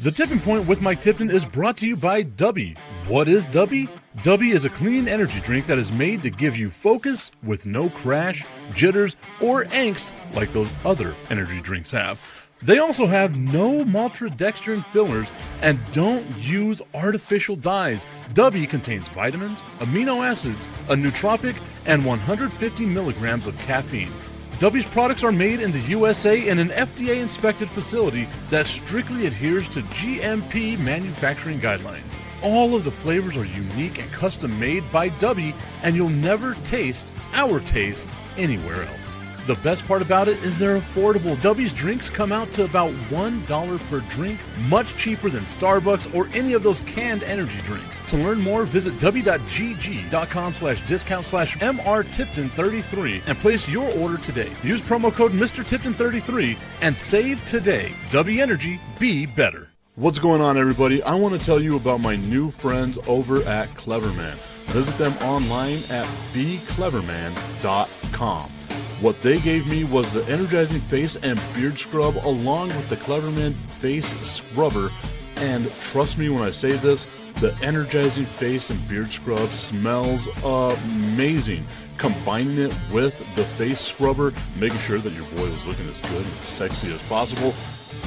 The Tipping Point with Mike Tipton is brought to you by W. What is W? W is a clean energy drink that is made to give you focus with no crash, jitters, or angst like those other energy drinks have. They also have no maltodextrin fillers and don't use artificial dyes. W contains vitamins, amino acids, a nootropic, and 150 milligrams of caffeine. W's products are made in the USA in an FDA-inspected facility that strictly adheres to GMP manufacturing guidelines. All of the flavors are unique and custom-made by W, and you'll never taste our taste anywhere else. The best part about it is they're affordable. W's drinks come out to about $1 per drink, much cheaper than Starbucks or any of those canned energy drinks. To learn more, visit w.gg.com/discount/MRTipton33 and place your order today. Use promo code MrTipton33 and save today. W Energy, be better. What's going on, everybody? I want to tell you about my new friends over at Cleverman. Visit them online at becleverman.com. What they gave me was the energizing face and beard scrub along with the Cleverman face scrubber. And trust me when I say this, the energizing face and beard scrub smells amazing. Combining it with the face scrubber, making sure that your boy was looking as good and sexy as possible,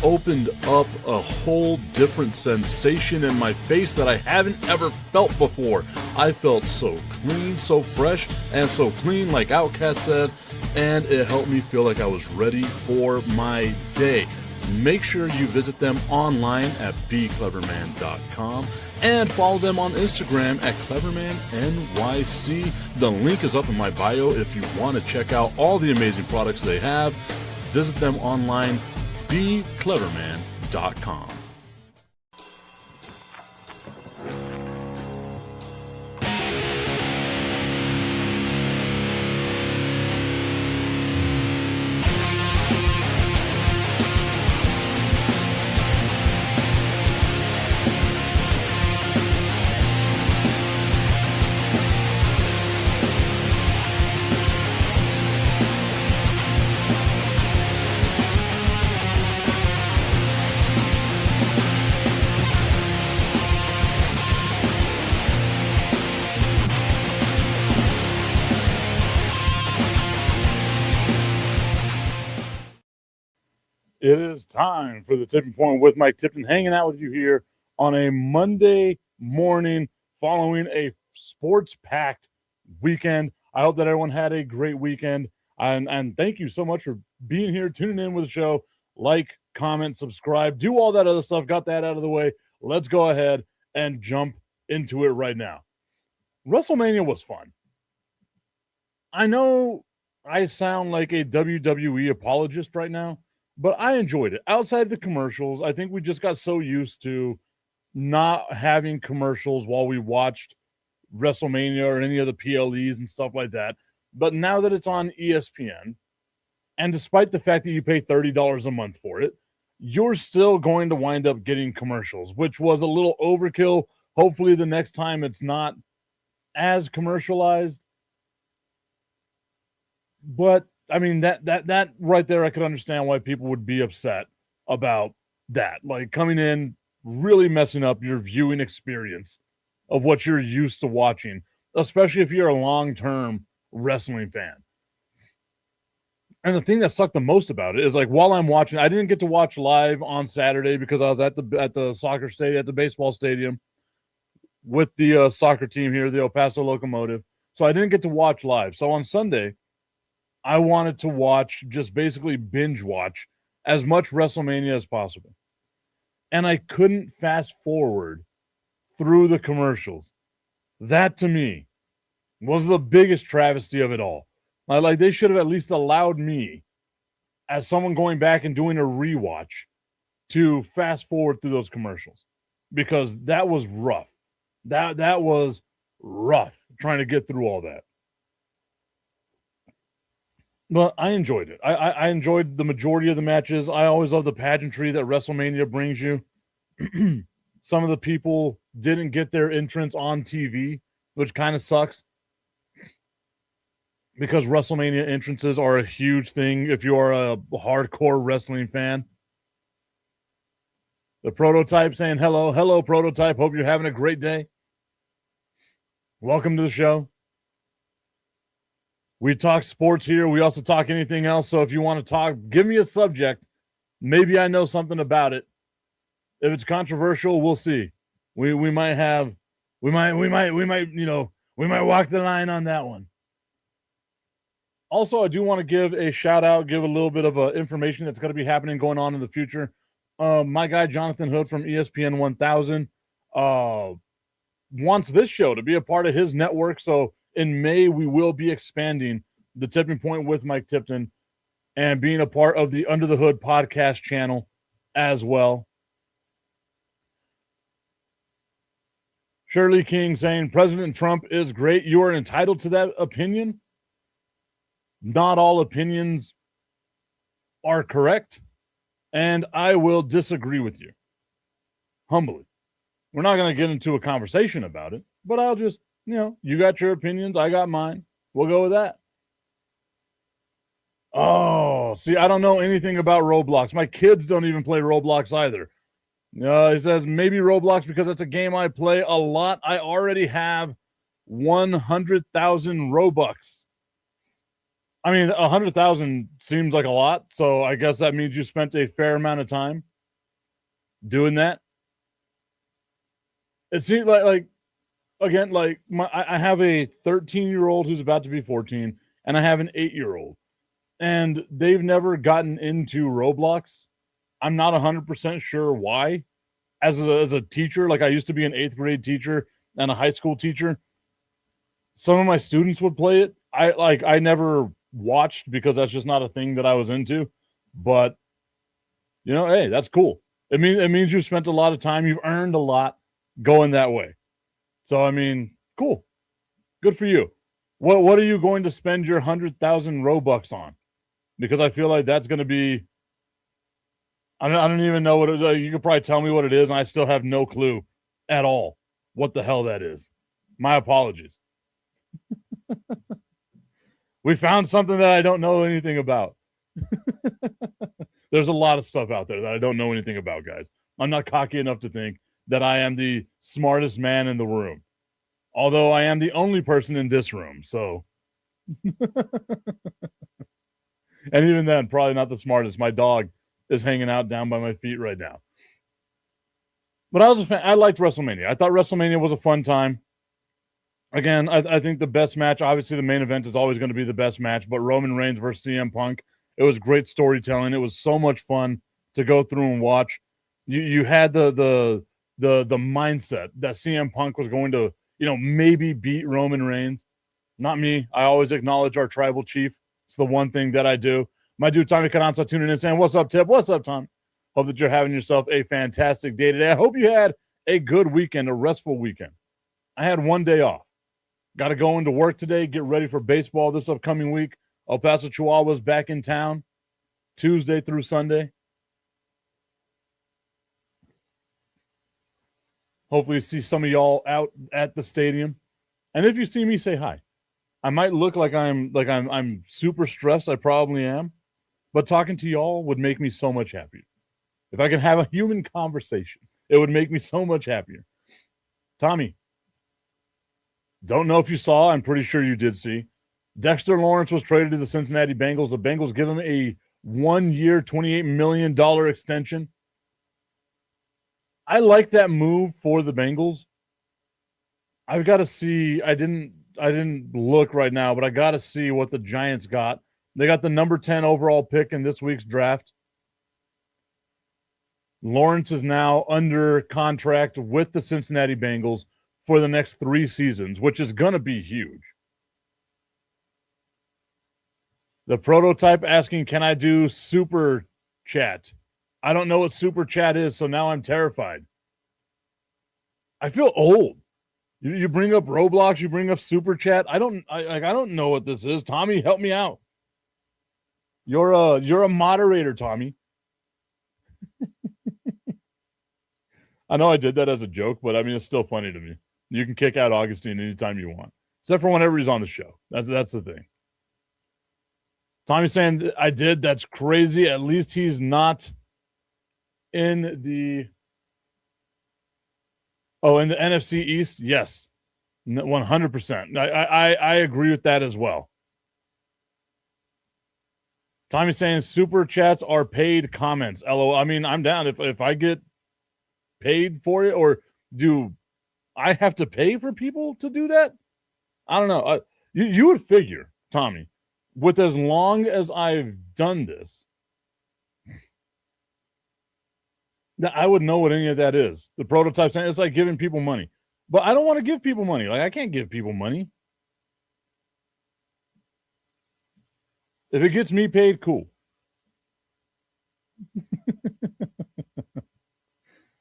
opened up a whole different sensation in my face that I haven't ever felt before. I felt so clean, so fresh, and so clean, like Outcast said, and it helped me feel like I was ready for my day. Make sure you visit them online at becleverman.com and follow them on Instagram at clevermannyc. The link is up in my bio if you want to check out all the amazing products they have. Visit them online, becleverman.com. It is time for the Tipping Point with Mike Tipton, hanging out with you here on a Monday morning following a sports-packed weekend. I hope that everyone had a great weekend, and thank you so much for being here, tuning in with the show. Like, comment, subscribe, do all that other stuff. Got that out of the way. Let's go ahead and jump into it right now. WrestleMania was fun. I know I sound like a WWE apologist right now, but I enjoyed it. Outside the commercials, I think we just got so used to not having commercials while we watched WrestleMania or any of the PLEs and stuff like that. But now that it's on ESPN, and despite the fact that you pay $30 a month for it, you're still going to wind up getting commercials, which was a little overkill. Hopefully the next time it's not as commercialized. But I mean, that right there, I could understand why people would be upset about that. Like coming in, really messing up your viewing experience of what you're used to watching, especially if you're a long-term wrestling fan. And the thing that sucked the most about it is, like, while I'm watching, I didn't get to watch live on Saturday because I was at the soccer stadium, at the baseball stadium with the soccer team here, the El Paso Locomotive. So I didn't get to watch live. So on Sunday, I wanted to watch, just basically binge watch as much WrestleMania as possible. And I couldn't fast forward through the commercials. That, to me, was the biggest travesty of it all. Like, they should have at least allowed me, as someone going back and doing a rewatch, to fast forward through those commercials. Because that was rough. That was rough, trying to get through all that. But I enjoyed it. I enjoyed the majority of the matches. I always love the pageantry that WrestleMania brings you. Some of the people didn't get their entrance on TV, which kind of sucks. Because WrestleMania entrances are a huge thing if you are a hardcore wrestling fan. The Prototype saying hello. Hello, Prototype. Hope you're having a great day. Welcome to the show. We talk sports here. We also talk anything else. So if you want to talk, give me a subject. Maybe I know something about it. If it's controversial, we'll see. We might walk the line on that one. Also, I do want to give a shout out, give a little bit of information that's going to be happening going on in the future. My guy Jonathan Hood from ESPN 1000 wants this show to be a part of his network. So in May, we will be expanding the Tipping Point with Mike Tipton and being a part of the Under the Hood podcast channel as well. Shirley King saying President Trump is great. You are entitled to that opinion. Not all opinions are correct, and I will disagree with you humbly. We're not going to get into a conversation about it, but I'll just, you got your opinions, I got mine. We'll go with that. Oh, see, I don't know anything about Roblox. My kids don't even play Roblox either. He says maybe Roblox because it's a game I play a lot. I already have 100,000 Robux. I mean, 100,000 seems like a lot, so I guess that means you spent a fair amount of time doing that. It seems like again, I have a 13-year-old who's about to be 14, and I have an 8-year-old, and they've never gotten into Roblox. I'm not 100% sure why. As a teacher, I used to be an 8th grade teacher and a high school teacher. Some of my students would play it. I never watched because that's just not a thing that I was into. But hey, that's cool. It means you spent a lot of time. You've earned a lot going that way. So I mean, cool. Good for you. What are you going to spend your 100,000 Robux on? Because I feel like that's going to be. I don't even know what it is. You could probably tell me what it is, and I still have no clue at all what the hell that is. My apologies. We found something that I don't know anything about. There's a lot of stuff out there that I don't know anything about, guys. I'm not cocky enough to think that I am the smartest man in the room. Although I am the only person in this room, so. And even then, probably not the smartest. My dog is hanging out down by my feet right now. But I was a fan. I liked WrestleMania. I thought WrestleMania was a fun time. Again, I think the best match, obviously the main event is always going to be the best match, but Roman Reigns versus CM Punk, it was great storytelling. It was so much fun to go through and watch. You had the mindset that CM Punk was going to, maybe beat Roman Reigns. Not me. I always acknowledge our tribal chief. It's the one thing that I do. My dude Tommy Cananza tuning in saying, what's up, Tip? What's up, Tom? Hope that you're having yourself a fantastic day today. I hope you had a good weekend, a restful weekend. I had one day off. Got to go into work today, get ready for baseball this upcoming week. El Paso Chihuahuas back in town Tuesday through Sunday. Hopefully see some of y'all out at the stadium. And if you see me, say hi. I might look like I'm super stressed. I probably am. But talking to y'all would make me so much happier. If I can have a human conversation, it would make me so much happier. Tommy, don't know if you saw, I'm pretty sure you did see. Dexter Lawrence was traded to the Cincinnati Bengals. The Bengals give him a 1-year, $28 million extension. I like that move for the Bengals. I've got to see, I didn't look right now, but I got to see what the Giants got. They got the number 10 overall pick in this week's draft. Lawrence is now under contract with the Cincinnati Bengals for the next 3 seasons, which is going to be huge. The Prototype asking, can I do super chat? I don't know what super chat is, so now I'm terrified. I feel old. You bring up Roblox, you bring up super chat. I don't know what this is. Tommy, help me out. You're a moderator, Tommy. I know I did that as a joke, but I mean it's still funny to me. You can kick out Augustine anytime you want, except for whenever he's on the show. That's the thing. Tommy's saying I did. That's crazy. At least he's not in the Oh, in the NFC East, yes, 100%. I agree with that as well. Tommy's saying super chats are paid comments. LOL. I mean, I'm down if I get paid for it, or do I have to pay for people to do that? I don't know. You would figure, Tommy, with as long as I've done this, that I would know what any of that is. The prototype saying it's like giving people money, but I don't want to give people money. Like, I can't give people money. If it gets me paid, cool.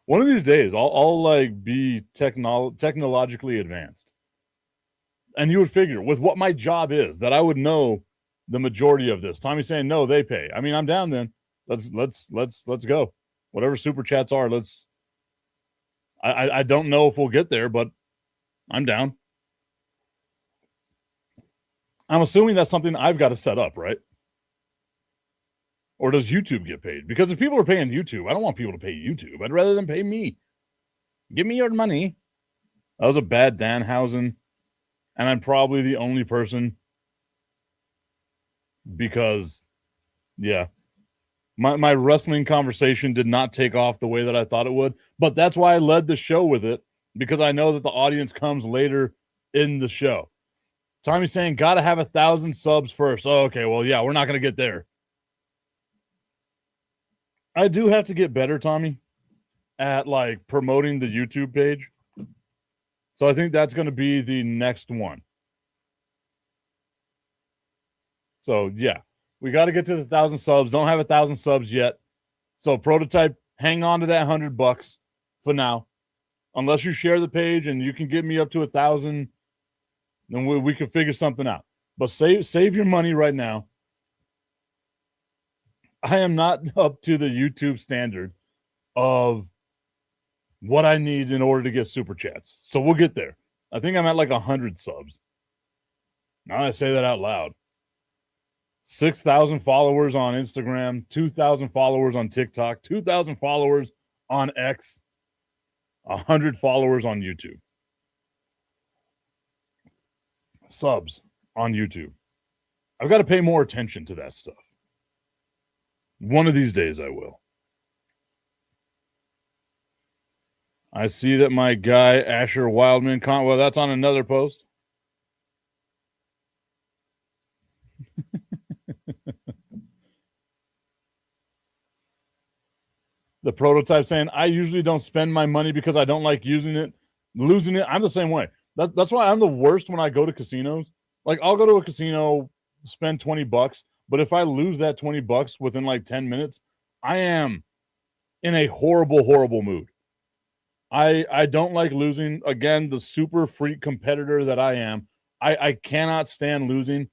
One of these days, I'll like be technologically advanced, and you would figure with what my job is that I would know the majority of this. Tommy's saying no, they pay. I mean, I'm down then. Let's go. Whatever super chats are, let's. I don't know if we'll get there, but I'm down. I'm assuming that's something I've got to set up, right? Or does YouTube get paid? Because if people are paying YouTube, I don't want people to pay YouTube. I'd rather them pay me. Give me your money. That was a bad Danhausen, and I'm probably the only person because, yeah, my wrestling conversation did not take off the way that I thought it would. But that's why I led the show with it, because I know that the audience comes later in the show. Tommy's saying, got to have 1,000 subs first. Oh, okay, well, yeah, we're not going to get there. I do have to get better, Tommy, at like promoting the YouTube page. So I think that's going to be the next one. So yeah, we got to get to the 1,000 subs. Don't have 1,000 subs yet. So prototype, hang on to that $100 for now. Unless you share the page and you can get me up to 1,000, then we can figure something out. But save your money right now. I am not up to the YouTube standard of what I need in order to get super chats. So we'll get there. I think I'm at like 100 subs. Now I say that out loud. 6,000 followers on Instagram, 2,000 followers on TikTok, 2,000 followers on X, 100 followers on YouTube. Subs on YouTube. I've got to pay more attention to that stuff. One of these days I will. I see that my guy, Asher Wildman, well, that's on another post. The prototype saying, I usually don't spend my money because I don't like losing it. I'm the same way. That's why I'm the worst when I go to casinos. Like, I'll go to a casino, spend $20, but if I lose that $20 within like 10 minutes, I am in a horrible, horrible mood. I don't like losing. Again, the super freak competitor that I am, I cannot stand losing.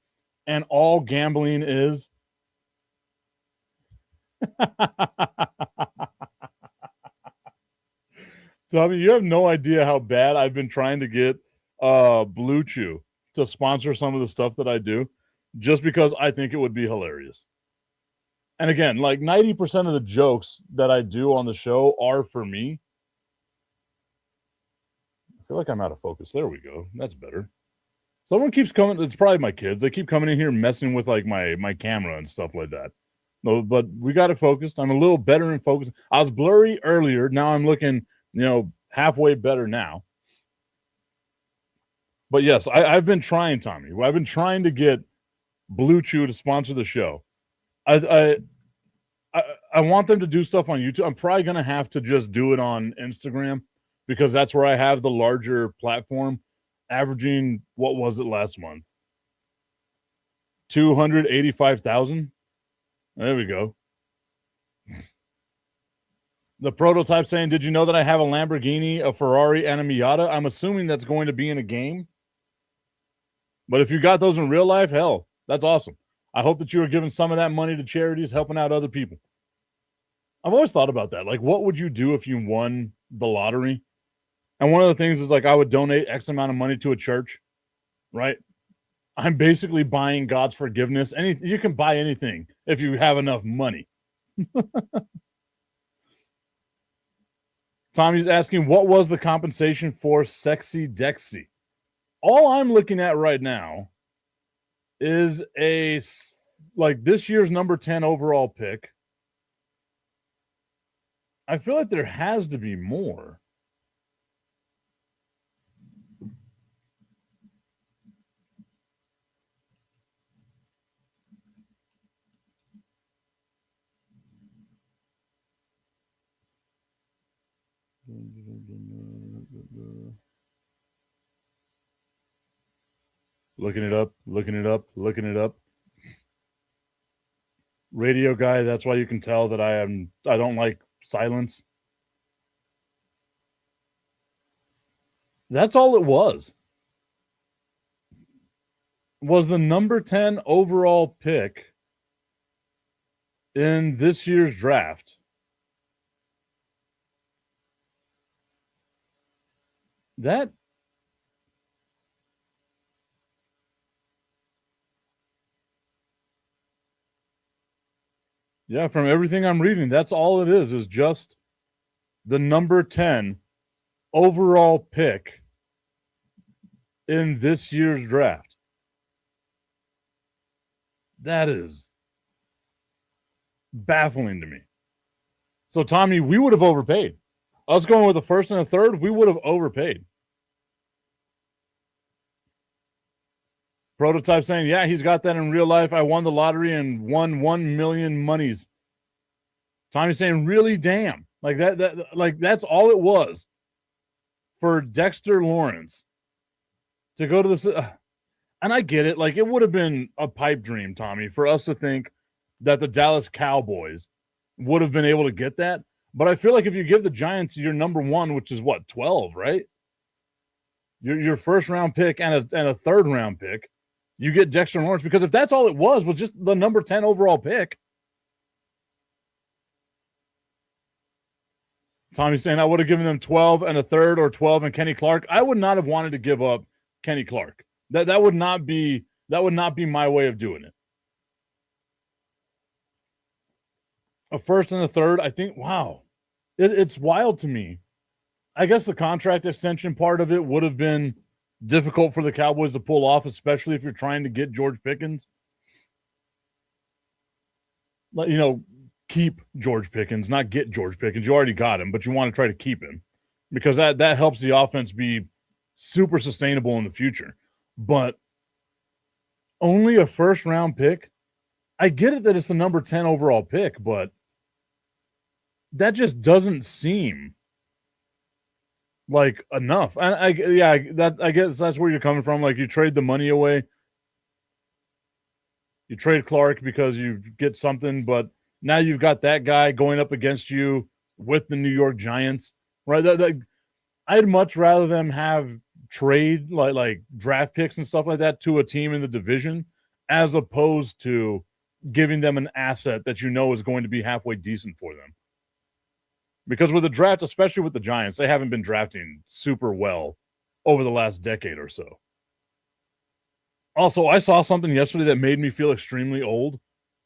And all gambling is Tommy, you have no idea how bad I've been trying to get Blue Chew to sponsor some of the stuff that I do, just because I think it would be hilarious. And again, like 90% of the jokes that I do on the show are for me. I feel like I'm out of focus. There we go. That's better. Someone keeps coming. It's probably my kids. They keep coming in here messing with like my camera and stuff like that. No, but we got it focused. I'm a little better in focus. I was blurry earlier. Now I'm looking, halfway better now. But yes, I've been trying, Tommy. I've been trying to get Blue Chew to sponsor the show. I want them to do stuff on YouTube. I'm probably going to have to just do it on Instagram because that's where I have the larger platform, averaging, what was it last month? 285,000. There we go. The prototype saying, did you know that I have a Lamborghini, a Ferrari, and a Miata? I'm assuming that's going to be in a game. But if you got those in real life, hell, that's awesome. I hope that you are giving some of that money to charities, helping out other people. I've always thought about that. Like, what would you do if you won the lottery? And one of the things is like, I would donate X amount of money to a church, right? I'm basically buying God's forgiveness. You can buy anything if you have enough money. Tommy's asking, what was the compensation for Sexy Dexy? All I'm looking at right now is this year's number 10 overall pick. I feel like there has to be more. Looking it up. Radio guy, that's why you can tell that I don't like silence. That's all it was the number 10 overall pick in this year's draft. That Yeah, from everything I'm reading, that's all it is just the number 10 overall pick in this year's draft. That is baffling to me. So, Tommy, we would have overpaid. Us going with the first and a third, we would have overpaid. Prototype saying, yeah, he's got that in real life. I won the lottery and won 1 million monies. Tommy's saying, really, damn. That's all it was for Dexter Lawrence to go to this. And I get it. It would have been a pipe dream, Tommy, for us to think that the Dallas Cowboys would have been able to get that. But I feel like if you give the Giants your number 1, which is 12, right? Your first round pick and a third round pick, you get Dexter Lawrence, because if that's all it was just the number 10 overall pick. Tommy's saying I would have given them 12 and a third, or 12 and Kenny Clark. I would not have wanted to give up Kenny Clark. That would not be my way of doing it. A first and a third, I think, wow. It's wild to me. I guess the contract extension part of it would have been difficult for the Cowboys to pull off, especially if you're trying to get George Pickens. Keep George Pickens, not get George Pickens. You already got him, but you want to try to keep him because that helps the offense be super sustainable in the future. But only a first round pick. I get it that it's the number 10 overall pick, but that just doesn't seem like enough. And I guess that's where you're coming from. You trade the money away. You trade Clark because you get something, but now you've got that guy going up against you with the New York Giants, right? I'd much rather them have trade like draft picks and stuff like that to a team in the division, as opposed to giving them an asset that is going to be halfway decent for them. Because with the draft, especially with the Giants, they haven't been drafting super well over the last decade or so. Also, I saw something yesterday that made me feel extremely old,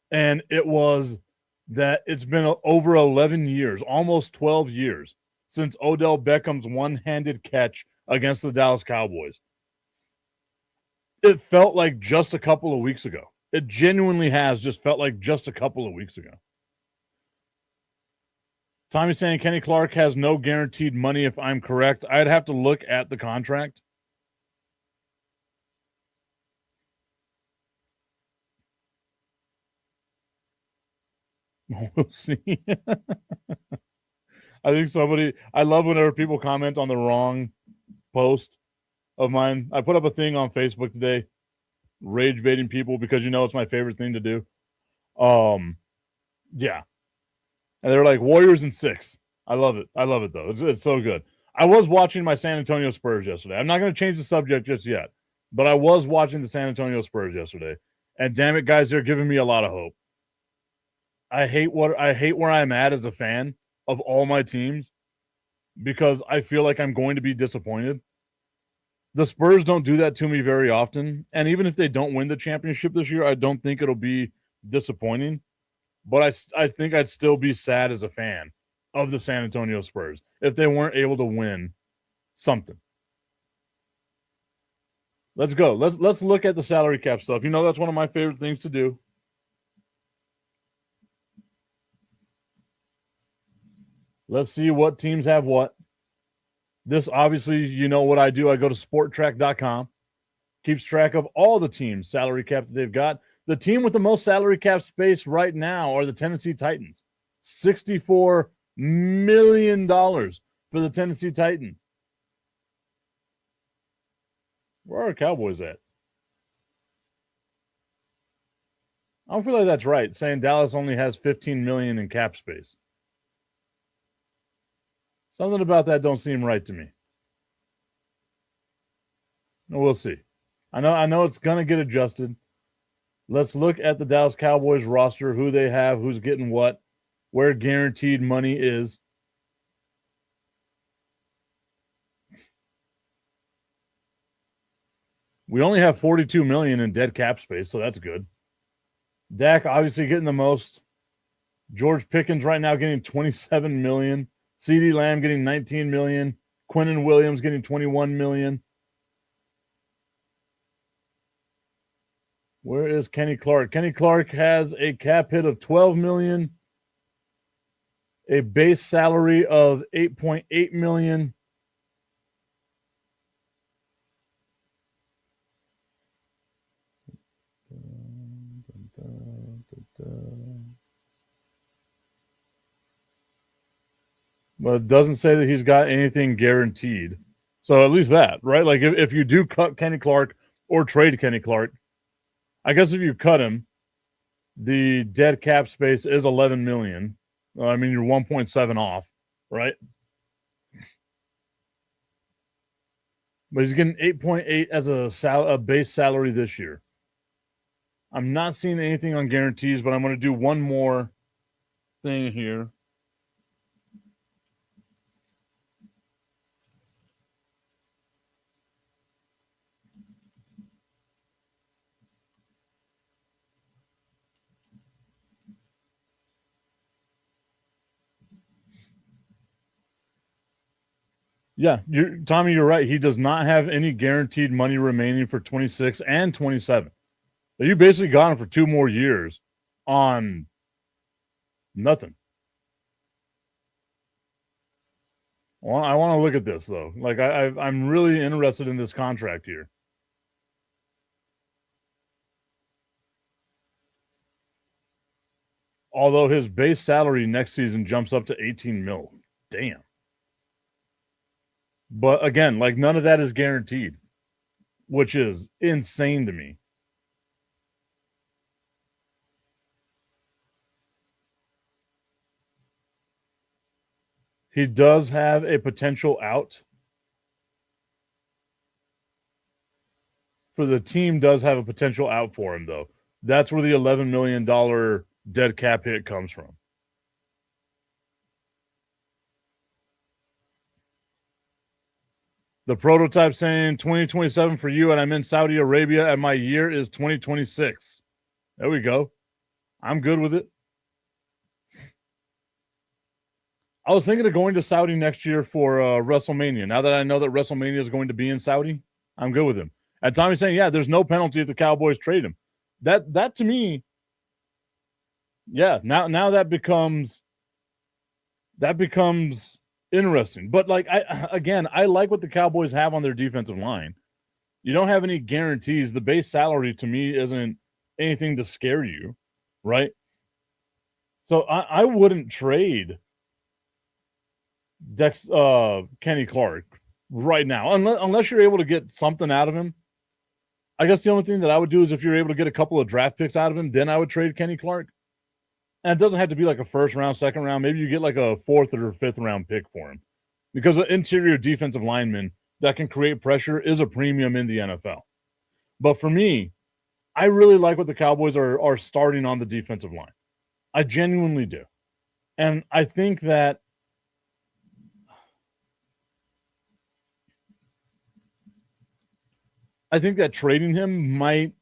and it was that it's been over 11 years, almost 12 years, since Odell Beckham's one-handed catch against the Dallas Cowboys. It felt like just a couple of weeks ago. It genuinely has just felt like just a couple of weeks ago. Tommy's saying Kenny Clark has no guaranteed money, if I'm correct. I'd have to look at the contract. We'll see. I think I love whenever people comment on the wrong post of mine. I put up a thing on Facebook today, rage baiting people, because it's my favorite thing to do. Yeah. And they're like, Warriors in 6. I love it. I love it, though. It's so good. I was watching my San Antonio Spurs yesterday. I'm not going to change the subject just yet, but I was watching the San Antonio Spurs yesterday. And damn it, guys, they're giving me a lot of hope. I hate where I'm at as a fan of all my teams, because I feel like I'm going to be disappointed. The Spurs don't do that to me very often. And even if they don't win the championship this year, I don't think it'll be disappointing. But I think I'd still be sad as a fan of the San Antonio Spurs if they weren't able to win something. Let's go. Let's look at the salary cap stuff. You know, that's one of my favorite things to do. Let's see what teams have what. This, obviously, you know what I do. I go to sporttrack.com. Keeps track of all the teams' salary cap that they've got. The team with the most salary cap space right now are the Tennessee Titans. $64 million for the Tennessee Titans. Where are our Cowboys at? I don't feel like that's right, saying Dallas only has $15 million in cap space. Something about that don't seem right to me. We'll see. I know it's going to get adjusted. Let's look at the Dallas Cowboys roster, who they have, who's getting what, where guaranteed money is. We only have $42 million in dead cap space, so that's good. Dak obviously getting the most. George Pickens right now getting $27 million. CeeDee Lamb getting $19 million. Quinnen Williams getting $21 million. Where is Kenny Clark? Kenny Clark has a cap hit of $12 million, a base salary of $8.8 million. But it doesn't say that he's got anything guaranteed. So at least that, right? Like if you do cut Kenny Clark or trade Kenny Clark, I guess if you cut him, the dead cap space is $11 million. I mean, you're 1.7 off, right? But he's getting 8.8 as a base salary this year. I'm not seeing anything on guarantees, but I'm going to do one more thing here. Yeah, Tommy, you're right. He does not have any guaranteed money remaining for 26 and 27. So you basically got him for 2 more years on nothing. Well, I want to look at this, though. Like, I'm really interested in this contract here. Although his base salary next season jumps up to 18 mil. Damn. But again, like none of that is guaranteed, which is insane to me. He does have a potential out. For the team does have a potential out for him, though. That's where the $11 million dead cap hit comes from. The prototype saying 2027 for you, and I'm in Saudi Arabia, and my year is 2026. There we go. I'm good with it. I was thinking of going to Saudi next year for WrestleMania. Now that I know that WrestleMania is going to be in Saudi, I'm good with him. And Tommy's saying, yeah, there's no penalty if the Cowboys trade him. That to me, yeah, now that becomes interesting. But like I like what the Cowboys have on their defensive line. You don't have any guarantees. The base salary to me isn't anything to scare you, right? So I wouldn't trade Kenny Clark right now unless you're able to get something out of him. I guess the only thing that I would do is if you're able to get a couple of draft picks out of him, then I would trade Kenny Clark. And it doesn't have to be like a first round, second round. Maybe you get like a 4th or 5th round pick for him, because an interior defensive lineman that can create pressure is a premium in the NFL. But for me, I really like what the Cowboys are starting on the defensive line. I genuinely do. And I think that trading him might,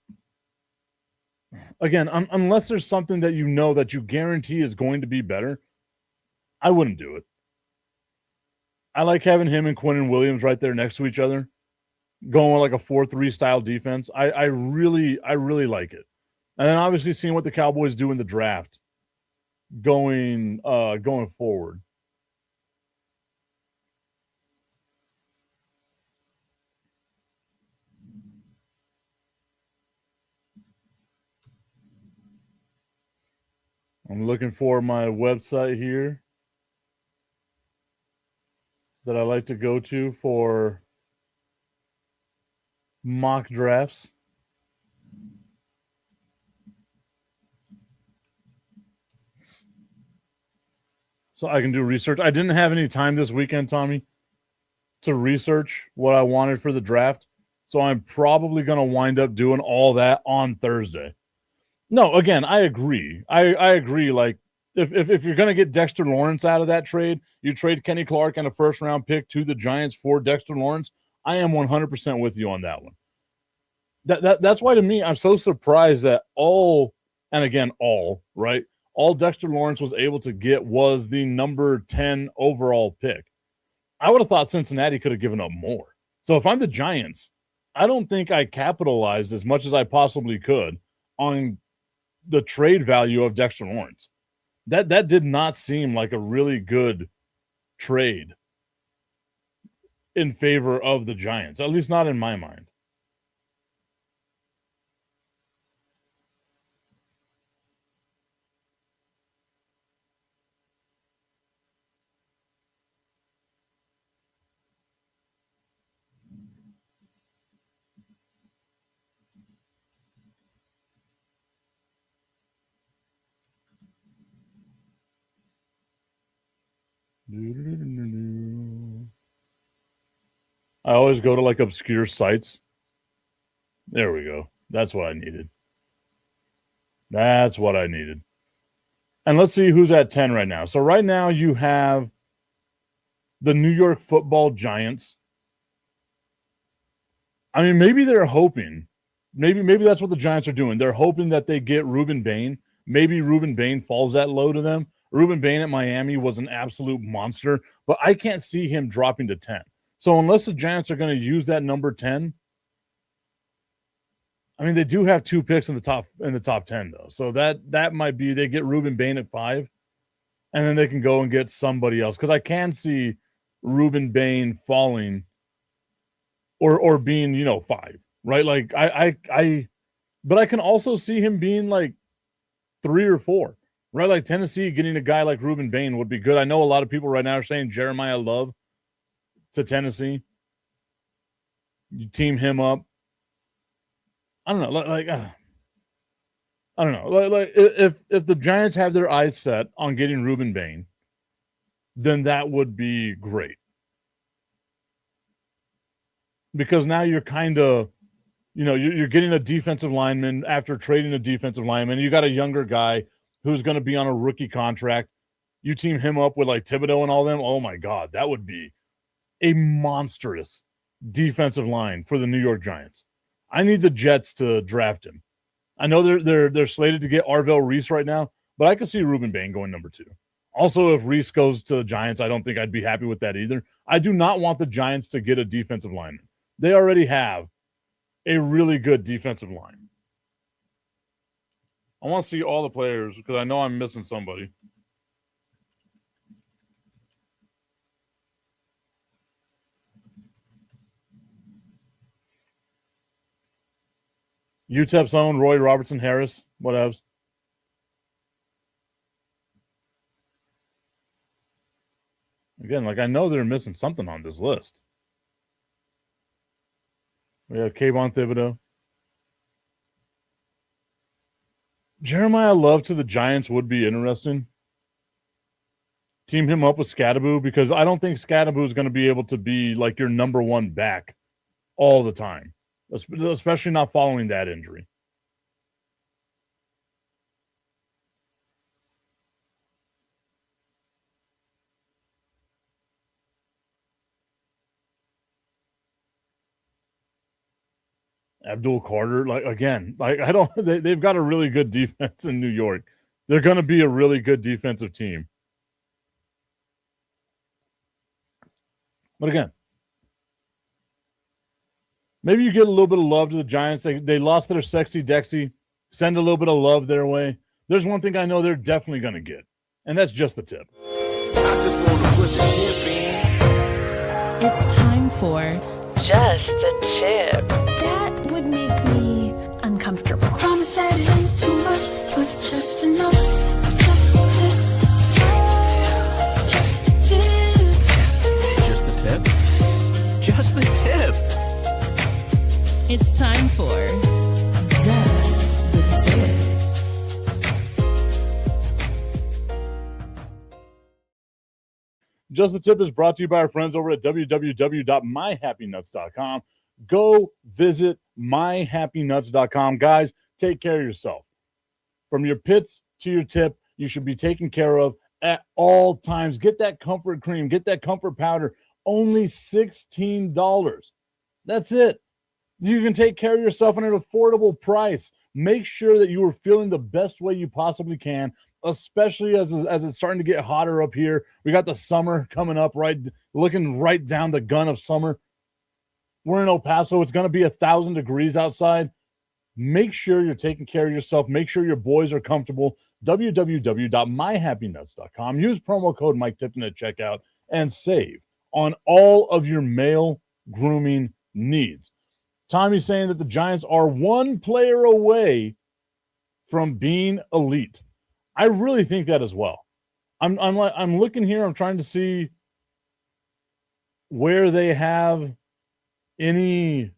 again, unless there's something that you know that you guarantee is going to be better, I wouldn't do it. I like having him and Quentin Williams right there next to each other, going with like a 4-3 style defense. I really like it. And then obviously seeing what the Cowboys do in the draft going forward. I'm looking for my website here that I like to go to for mock drafts. So I can do research. I didn't have any time this weekend, Tommy, to research what I wanted for the draft. So I'm probably going to wind up doing all that on Thursday. No, again, I agree. I agree. Like, if you're going to get Dexter Lawrence out of that trade, you trade Kenny Clark and a first round pick to the Giants for Dexter Lawrence. I am 100% with you on that one. That's why to me, I'm so surprised that all Dexter Lawrence was able to get was the number 10 overall pick. I would have thought Cincinnati could have given up more. So if I'm the Giants, I don't think I capitalized as much as I possibly could on the trade value of Dexter Lawrence. That did not seem like a really good trade in favor of the Giants, at least not in my mind. I always go to like obscure sites. There we go. That's what I needed. That's what I needed. And let's see who's at 10 right now. So right now you have the New York Football Giants. I mean, maybe they're hoping. Maybe that's what the Giants are doing. They're hoping that they get Reuben Bain. Maybe Reuben Bain falls that low to them. Reuben Bain at Miami was an absolute monster, but I can't see him dropping to 10. So unless the Giants are going to use that number 10, I mean, they do have 2 picks in the top 10 though. So that might be they get Reuben Bain at 5, and then they can go and get somebody else, because I can see Reuben Bain falling or being 5, right? Like but I can also see him being like 3 or 4, right? Like Tennessee getting a guy like Reuben Bain would be good. I know a lot of people right now are saying Jeremiah Love to Tennessee. You team him up. I don't know. I don't know. Like if the Giants have their eyes set on getting Reuben Bain, then that would be great. Because now you're kind of, you're getting a defensive lineman after trading a defensive lineman. You got a younger guy who's going to be on a rookie contract. You team him up with like Thibodeau and all them. Oh my God, that would be a monstrous defensive line for the New York Giants. I need the Jets to draft him. I know they're slated to get Arvell Reese right now, but I could see Reuben Bain going number 2. Also, if Reese goes to the Giants, I don't think I'd be happy with that either. I do not want the Giants to get a defensive lineman. They already have a really good defensive line. I want to see all the players because I know I'm missing somebody. UTEP's own Roy Robertson Harris, whatevs. Again, like I know they're missing something on this list. We have Kayvon Thibodeau. Jeremiah Love to the Giants would be interesting. Team him up with Scadaboo, because I don't think Scadaboo is going to be able to be like your number 1 back all the time, especially not following that injury. Abdul Carter, like again, like I don't. They've got a really good defense in New York. They're going to be a really good defensive team. But again, maybe you get a little bit of love to the Giants. They lost their sexy Dexy. Send a little bit of love their way. There's one thing I know they're definitely going to get, and that's just the tip. I just want to put the tip in. It's time for Just the Tip. That would make me uncomfortable. Promise that it ain't too much, but just enough. Just a tip. Just a tip. Just the tip. Just the tip. It's time for Just the Tip. Just the Tip is brought to you by our friends over at www.myhappynuts.com. Go visit myhappynuts.com. Guys, take care of yourself. From your pits to your tip, you should be taken care of at all times. Get that comfort cream. Get that comfort powder. Only $16. That's it. You can take care of yourself at an affordable price. Make sure that you are feeling the best way you possibly can, especially as it's starting to get hotter up here. We got the summer coming up, right? Looking right down the gun of summer. We're in El Paso. It's going to be 1,000 degrees outside. Make sure you're taking care of yourself. Make sure your boys are comfortable. www.myhappynuts.com. Use promo code Mike Tipton at checkout and save on all of your male grooming needs. Tommy's saying that the Giants are one player away from being elite. I really think that as well. I'm looking here. I'm trying to see where they have any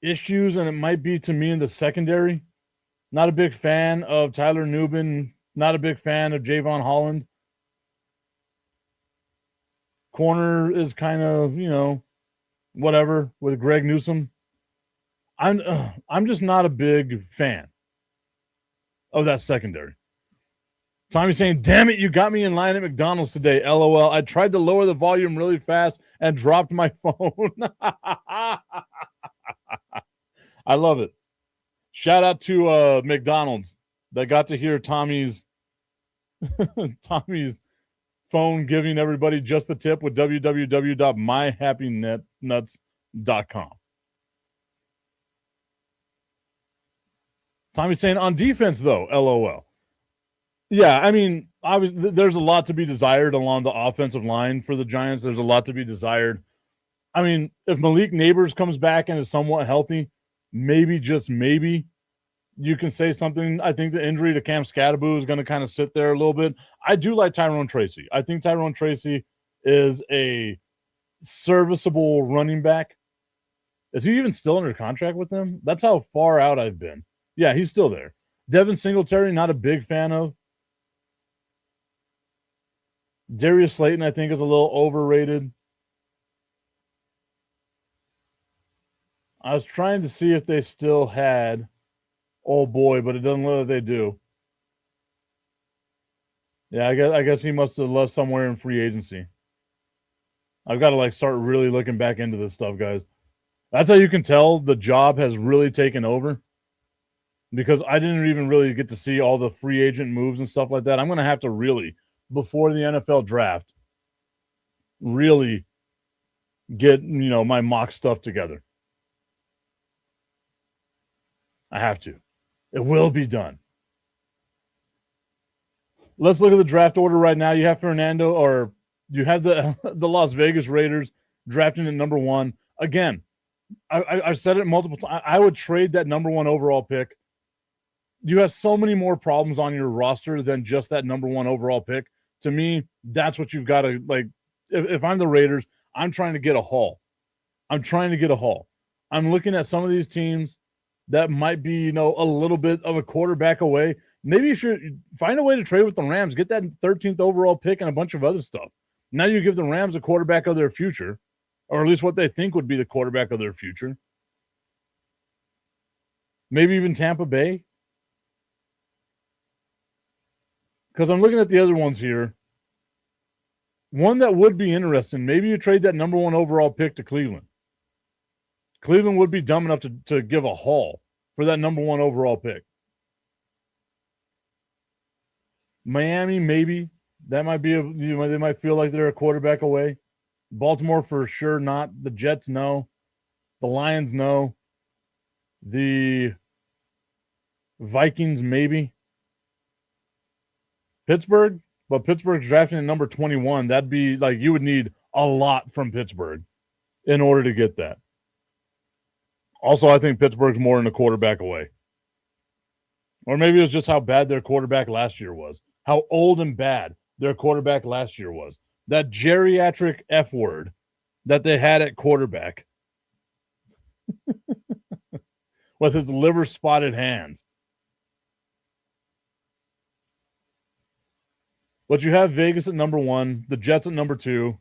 issues, and it might be to me in the secondary. Not a big fan of Tyler Nubin. Not a big fan of Javon Holland. Corner is kind of, whatever with Greg Newsome. I'm just not a big fan of that secondary. Tommy's saying, damn it, you got me in line at McDonald's today. LOL. I tried to lower the volume really fast and dropped my phone. I love it. Shout out to McDonald's that got to hear Tommy's phone giving everybody just the tip with www.myhappynuts.com. Tommy's saying on defense, though, LOL. Yeah, I mean, there's a lot to be desired along the offensive line for the Giants. There's a lot to be desired. I mean, if Malik Neighbors comes back and is somewhat healthy, maybe, just maybe, you can say something. I think the injury to Cam Scatteraboo is going to kind of sit there a little bit. I do like Tyrone Tracy. I think Tyrone Tracy is a serviceable running back. Is he even still under contract with them? That's how far out I've been. Yeah, he's still there. Devin Singletary, not a big fan of. Darius Slayton, I think, is a little overrated. I was trying to see if they still had old boy, but it doesn't look like they do. Yeah, I guess he must have left somewhere in free agency. I've got to start really looking back into this stuff, guys. That's how you can tell the job has really taken over. Because I didn't even really get to see all the free agent moves and stuff like that. I'm going to have to really, before the NFL draft, really get, my mock stuff together. I have to. It will be done. Let's look at the draft order right now. You have you have the Las Vegas Raiders drafting at number 1. Again, I've said it multiple times. I would trade that number 1 overall pick. You have so many more problems on your roster than just that number 1 overall pick. To me, that's what you've got to, if I'm the Raiders, I'm trying to get a haul. I'm looking at some of these teams that might be, a little bit of a quarterback away. Maybe you should find a way to trade with the Rams, get that 13th overall pick and a bunch of other stuff. Now you give the Rams a quarterback of their future, or at least what they think would be the quarterback of their future. Maybe even Tampa Bay. Because I'm looking at the other ones here. One that would be interesting, maybe you trade that number 1 overall pick to Cleveland. Cleveland would be dumb enough to give a haul for that number 1 overall pick. Miami, maybe. That might be they might feel like they're a quarterback away. Baltimore for sure not. The Jets, no. The Lions, no. The Vikings, maybe. Pittsburgh, but Pittsburgh's drafting at number 21. That'd be like you would need a lot from Pittsburgh in order to get that. Also, I think Pittsburgh's more than a quarterback away. Or maybe it was just how bad their quarterback last year was. How old and bad their quarterback last year was. That geriatric F word that they had at quarterback with his liver spotted hands. But you have Vegas at number 1, the Jets at number 2,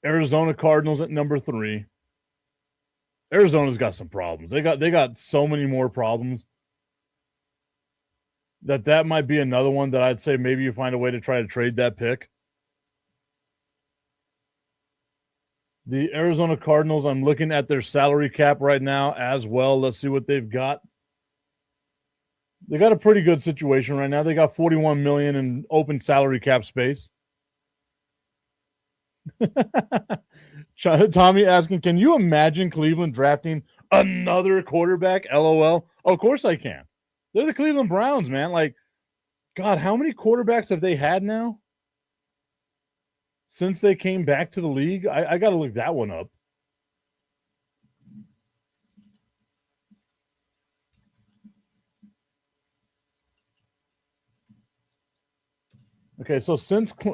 Arizona Cardinals at number 3. Arizona's got some problems. They got so many more problems that might be another one that I'd say maybe you find a way to try to trade that pick. The Arizona Cardinals, I'm looking at their salary cap right now as well. Let's see what they've got. They got a pretty good situation right now. They got $41 million in open salary cap space. Tommy asking, can you imagine Cleveland drafting another quarterback? LOL. Of course I can. They're the Cleveland Browns, man. Like, God, how many quarterbacks have they had now since they came back to the league? I got to look that one up. Okay, so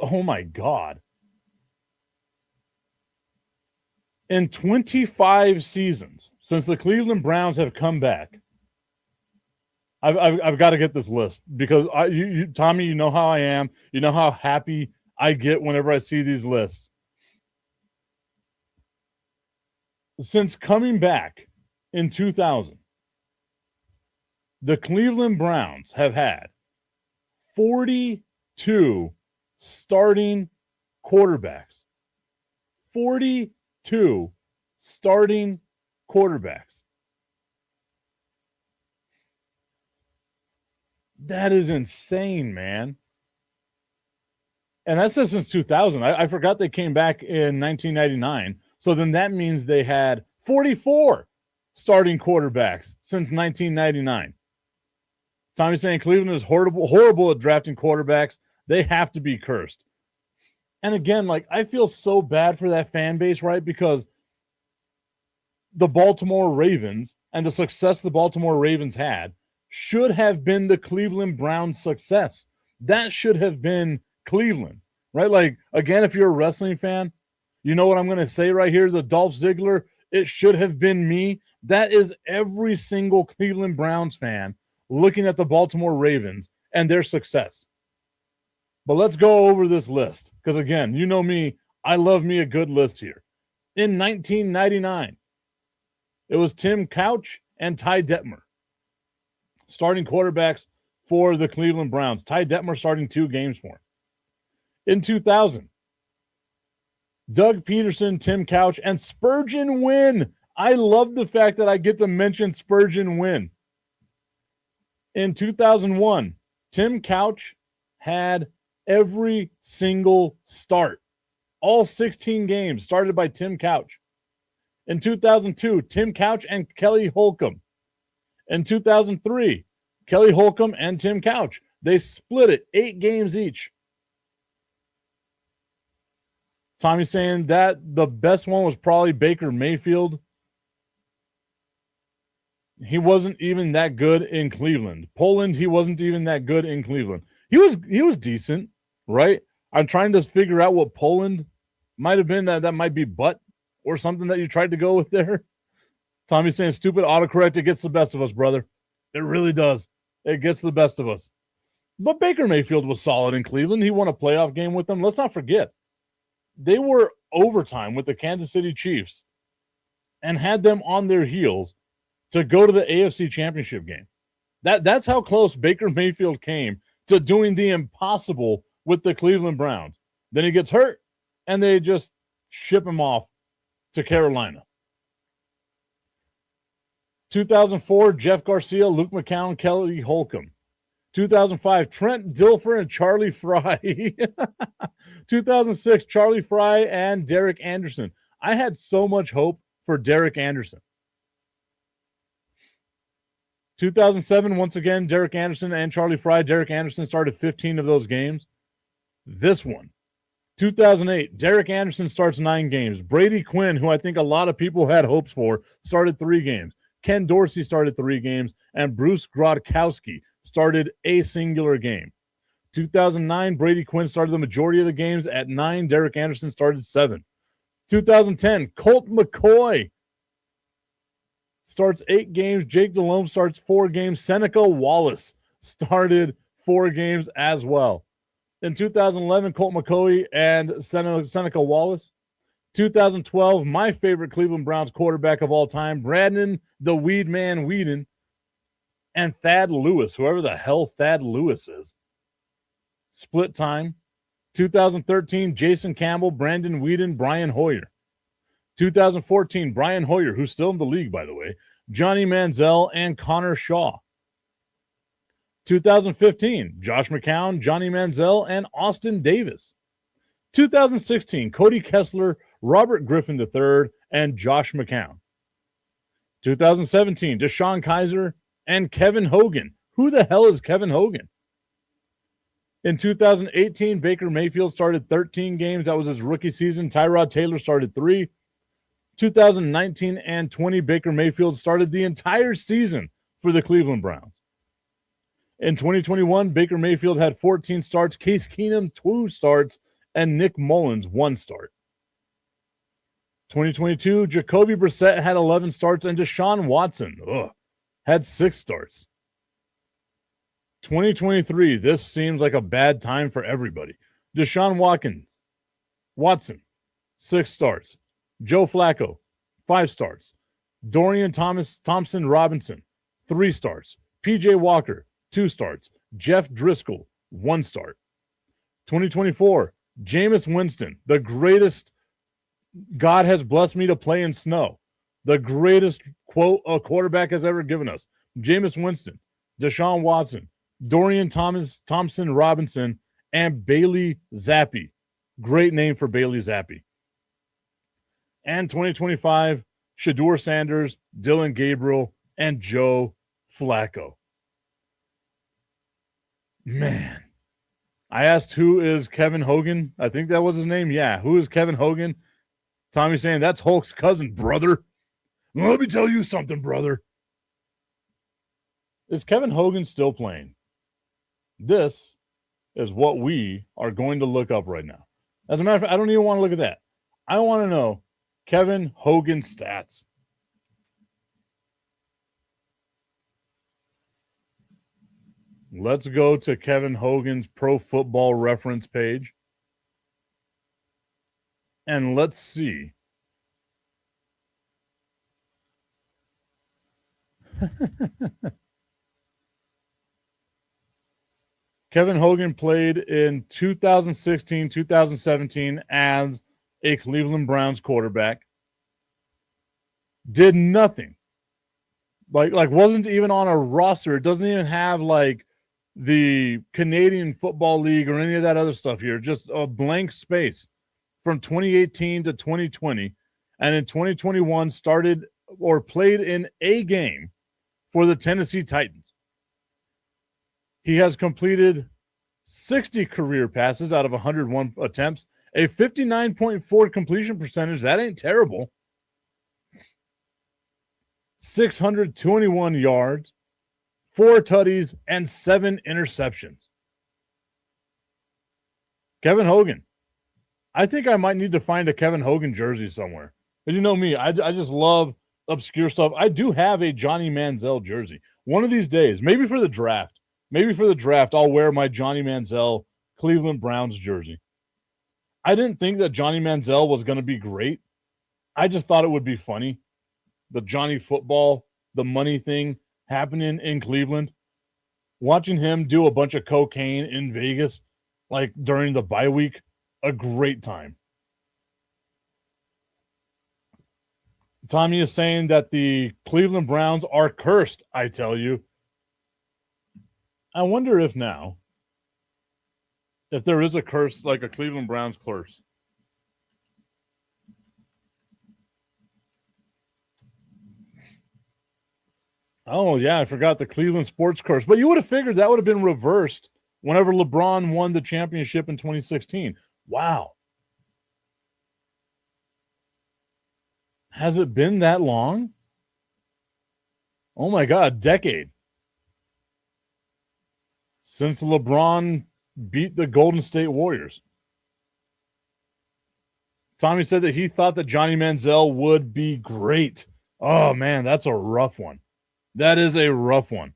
oh my God. In 25 seasons, since the Cleveland Browns have come back, I've got to get this list because Tommy, you know how I am. You know how happy I get whenever I see these lists. Since coming back in 2000, the Cleveland Browns have had 42 starting quarterbacks. 42 starting quarterbacks. That is insane, man. And that's just since 2000. I forgot they came back in 1999. So then that means they had 44 starting quarterbacks since 1999. Tommy's saying Cleveland is horrible at drafting quarterbacks. They have to be cursed. And again, like, I feel so bad for that fan base, right? Because the Baltimore Ravens and the success the Baltimore Ravens had should have been the Cleveland Browns' success. That should have been Cleveland, right? Like, again, if you're a wrestling fan, you know what I'm going to say right here, the Dolph Ziggler, it should have been me. That is every single Cleveland Browns fan looking at the Baltimore Ravens and their success. But let's go over this list because, again, you know me, I love me a good list here. In 1999, it was Tim Couch and Ty Detmer, starting quarterbacks for the Cleveland Browns. Ty Detmer starting 2 games for him. In 2000, Doug Peterson, Tim Couch, and Spurgeon Wynn. I love the fact that I get to mention Spurgeon Wynn. In 2001, Tim Couch had every single start. All 16 games started by Tim Couch. In 2002, Tim Couch and Kelly Holcomb. In 2003, Kelly Holcomb and Tim Couch. They split it 8 games each. Tommy's saying that the best one was probably Baker Mayfield. He wasn't even that good in Cleveland. Poland, he wasn't even that good in Cleveland. He was decent, right? I'm trying to figure out what Poland might have been. That might be butt or something that you tried to go with there. Tommy's saying stupid autocorrect. It gets the best of us, brother. It really does. It gets the best of us. But Baker Mayfield was solid in Cleveland. He won a playoff game with them. Let's not forget. They were overtime with the Kansas City Chiefs and had them on their heels to go to the AFC Championship game. That's how close Baker Mayfield came to doing the impossible with the Cleveland Browns. Then he gets hurt, and they just ship him off to Carolina. 2004, Jeff Garcia, Luke McCown, Kelly Holcomb. 2005, Trent Dilfer and Charlie Fry. 2006, Charlie Fry and Derek Anderson. I had so much hope for Derek Anderson. 2007, once again, Derek Anderson and Charlie Fry. Derek Anderson started 15 of those games. This one, 2008, Derek Anderson starts 9 games. Brady Quinn, who I think a lot of people had hopes for, started 3 games. Ken Dorsey started 3 games, and Bruce Grodkowski started a singular game. 2009, Brady Quinn started the majority of the games. At 9, Derek Anderson started 7. 2010, Colt McCoy starts 8 games. Jake Delhomme starts 4 games. Seneca Wallace started 4 games as well. In 2011, Colt McCoy and Seneca Wallace. 2012, my favorite Cleveland Browns quarterback of all time, Brandon the Weed Man Whedon, and Thad Lewis, whoever the hell Thad Lewis is. Split time. 2013, Jason Campbell, Brandon Whedon, Brian Hoyer. 2014, Brian Hoyer, who's still in the league, by the way, Johnny Manziel, and Connor Shaw. 2015, Josh McCown, Johnny Manziel, and Austin Davis. 2016, Cody Kessler, Robert Griffin III, and Josh McCown. 2017, Deshaun Kaiser and Kevin Hogan. Who the hell is Kevin Hogan? In 2018, Baker Mayfield started 13 games. That was his rookie season. Tyrod Taylor started 3. 2019 and 20, Baker Mayfield started the entire season for the Cleveland Browns. In 2021, Baker Mayfield had 14 starts, Case Keenum 2 starts, and Nick Mullins 1 start. 2022, Jacoby Brissett had 11 starts, and Deshaun Watson had 6 starts. 2023, this seems like a bad time for everybody. Deshaun Watson, 6 starts. Joe Flacco, 5 starts. Dorian Thompson Robinson, 3 starts. PJ Walker, 2 starts. Jeff Driscoll, 1 start. 2024, Jameis Winston, the greatest God has blessed me to play in snow. The greatest quote a quarterback has ever given us. Jameis Winston, Deshaun Watson, Dorian Thompson Robinson, and Bailey Zappi. Great name for Bailey Zappi. And 2025, Shedeur Sanders, Dylan Gabriel, and Joe Flacco. Man. I asked who is Kevin Hogan. I think that was his name. Yeah, who is Kevin Hogan? Tommy saying, that's Hulk's cousin, brother. Well, let me tell you something, brother. Is Kevin Hogan still playing? This is what we are going to look up right now. As a matter of fact, I don't even want to look at that. I want to know Kevin Hogan stats. Let's go to Kevin Hogan's Pro Football Reference page. And let's see. Kevin Hogan played in 2016, 2017 as a Cleveland Browns quarterback. Did nothing. Like wasn't even on a roster. It doesn't even have like the Canadian Football League or any of that other stuff here. Just a blank space from 2018 to 2020. And in 2021 started or played in a game for the Tennessee Titans. He has completed 60 career passes out of 101 attempts, a 59.4 completion percentage. That ain't terrible. 621 yards, 4 tutties, and 7 interceptions. Kevin Hogan. I think I might need to find a Kevin Hogan jersey somewhere. But you know me, I just love obscure stuff. I do have a Johnny Manziel jersey. One of these days, maybe for the draft, I'll wear my Johnny Manziel Cleveland Browns jersey. I didn't think that Johnny Manziel was going to be great. I just thought it would be funny. The Johnny football, the money thing happening in Cleveland. Watching him do a bunch of cocaine in Vegas, like during the bye week, a great time. Tommy is saying that the Cleveland Browns are cursed, I tell you. I wonder if there is a curse, like a Cleveland Browns curse. Oh, yeah, I forgot the Cleveland sports curse. But you would have figured that would have been reversed whenever LeBron won the championship in 2016. Wow. Has it been that long? Oh, my God, decade. Since LeBron beat the Golden State Warriors. Tommy said that he thought that Johnny Manziel would be great. Oh, man, that's a rough one. That is a rough one.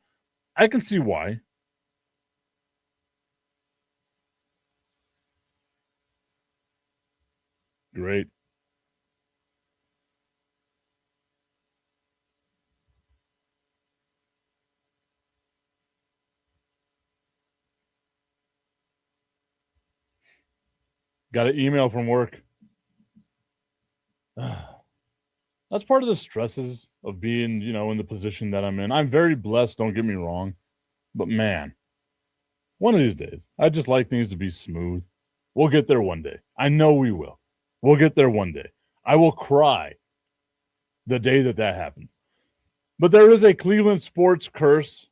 I can see why. Great. Got an email from work. That's part of the stresses of being, in the position that I'm in. I'm very blessed, don't get me wrong. But man, one of these days, I just like things to be smooth. We'll get there one day. I know we will. We'll get there one day. I will cry the day that happens. But there is a Cleveland sports curse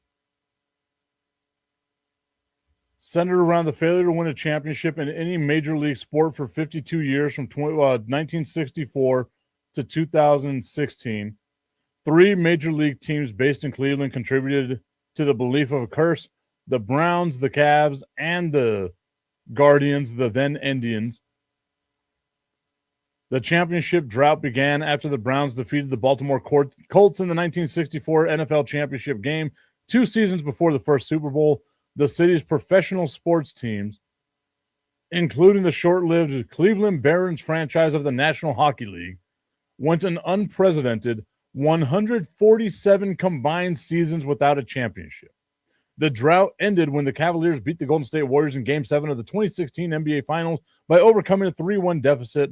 centered around the failure to win a championship in any major league sport for 52 years from 1964 to 2016. 3 major league teams based in Cleveland contributed to the belief of a curse. The Browns, the Cavs, and the Guardians, the then Indians. The championship drought began after the Browns defeated the Baltimore Colts in the 1964 NFL championship game, 2 seasons before the first Super Bowl. The city's professional sports teams, including the short-lived Cleveland Barons franchise of the National Hockey League, went an unprecedented 147 combined seasons without a championship. The drought ended when the Cavaliers beat the Golden State Warriors in Game 7 of the 2016 NBA Finals by overcoming a 3-1 deficit,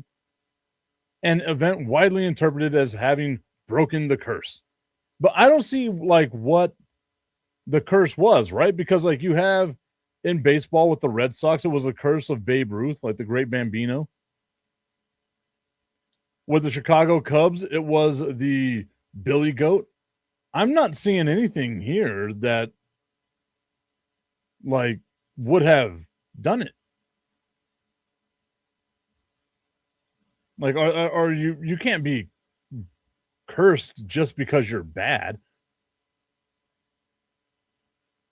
an event widely interpreted as having broken the curse. But I don't see, what the curse was, right? Because, you have in baseball with the Red Sox, it was a curse of Babe Ruth, like the great Bambino. With the Chicago Cubs, it was the Billy Goat. I'm not seeing anything here that, would have done it. Are you can't be cursed just because you're bad.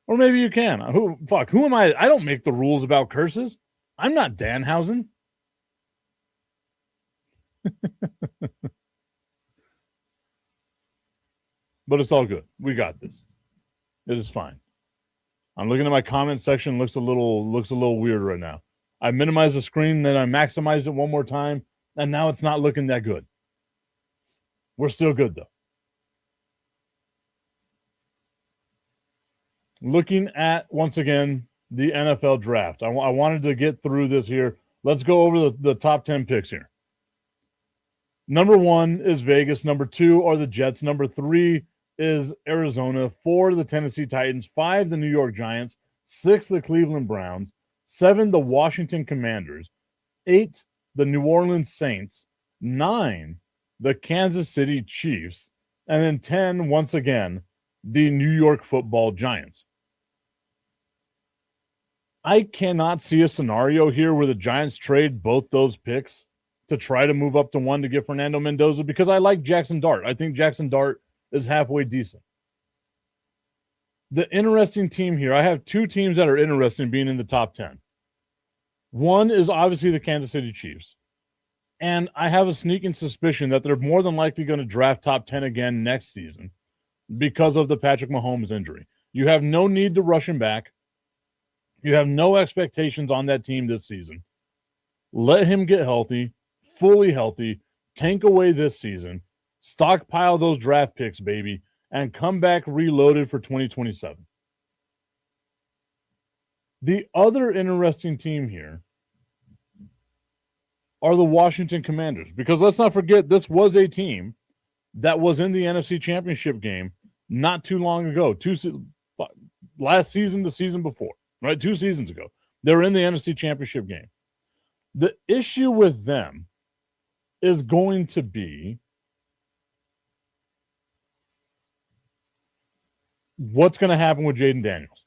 Or maybe you can. Who am I? I don't make the rules about curses. I'm not Danhausen. But it's all good. We got this. It is fine. I'm looking at my comment section. Looks a little weird right now. I minimized the screen, then I maximized it one more time, and now it's not looking that good. We're still good though. Looking at, once again, the NFL draft. I wanted to get through this here. Let's go over the top 10 picks here. Number 1 is Vegas. Number 2 are the Jets. Number 3 is Arizona. 4, the Tennessee Titans. 5, the New York Giants. 6, the Cleveland Browns. 7, the Washington Commanders. 8, the New Orleans Saints. 9, the Kansas City Chiefs. And then 10, once again, the New York Football Giants. I cannot see a scenario here where the Giants trade both those picks to try to move up to 1 to get Fernando Mendoza, because I like Jackson Dart. I think Jackson Dart is halfway decent. The interesting team here, I have 2 teams that are interested in being in the top 10. One is obviously the Kansas City Chiefs. And I have a sneaking suspicion that they're more than likely going to draft top 10 again next season because of the Patrick Mahomes injury. You have no need to rush him back. You have no expectations on that team this season. Let him get healthy, fully healthy, tank away this season, stockpile those draft picks, baby, and come back reloaded for 2027. The other interesting team here are the Washington Commanders, because let's not forget, this was a team that was in the NFC Championship game not too long ago, last season, the season before, right? 2 seasons ago. They were in the NFC Championship game. The issue with them is going to be what's going to happen with Jaden Daniels.